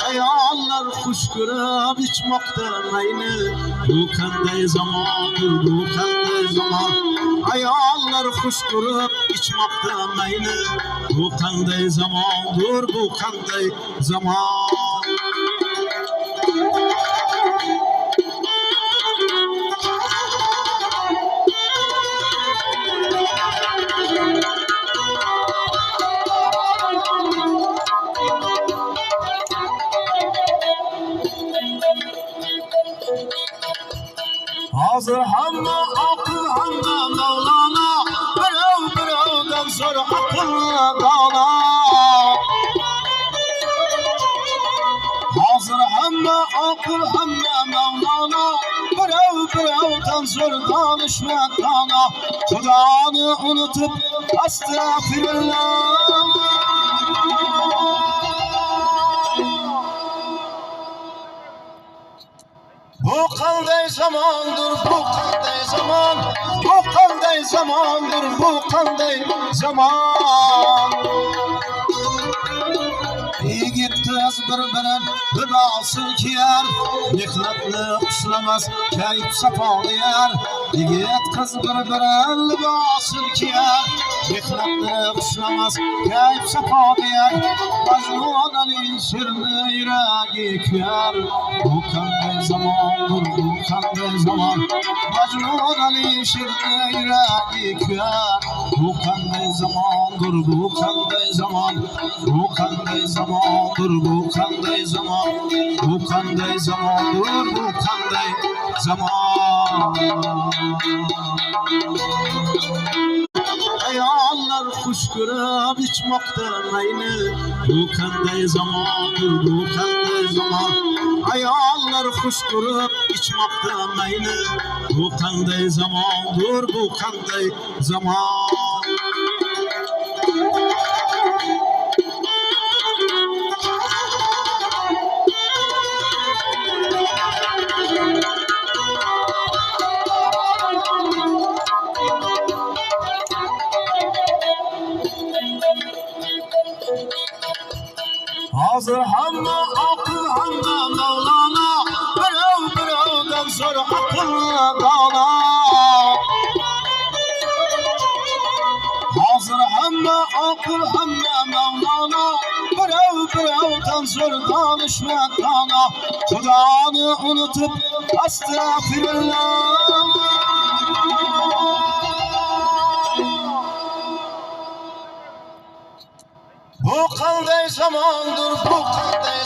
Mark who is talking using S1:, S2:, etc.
S1: Ayollar xush ko'rib ichmoqda mayni, bu qanday zamondir, bu qanday zamon. Ayollar xush ko'rib ichmoqda mayni, bu qanday zamondir, bu qanday zamon. Hazır hamma akıl hamma Mevlana, birovdan so'ra aqlli dono. Hazır hamma akıl hamma Mevlana, birovdan so'ra danishmand dono. Xudoni unutib astag'firullah. Bu qanday zamondir, bu qanday zamon, bu qanday zamondir, bu qanday zamon. Yigit qiz bir-birin libosini kiyar, mehnatni xushlamas, kayf safo deyar. Yigit qiz bir-birin libosini kiyar, mehnatni xushlamas, kayf safo deyar. Majnunaning she'rini yuragi kuyar, bu qanday zamondir, bu qanday zamon. Majnunaning she'rini yuragi kuyar, bu qanday zamondir, bu qanday zamon. Bu qanday zamondir, bu qanday zamon. Bu qanday zamondir, bu qanday zamon. Ayollar xush ko'rib ichmoqda mayni, bu qanday zamondir, bu qanday zamon. Ayollar xush ko'rib ichmoqda mayni, bu qanday zamondir, bu qanday zamon. Hazır hamma akıl hamma Mevlana, birovdan so'ra aqlli dono. Hazır hamma akıl hamma Mevlana, birovdan so'ra danishmand dono. Xudoni unutib astag'firullah. Bu qanday zamondir, bu qanday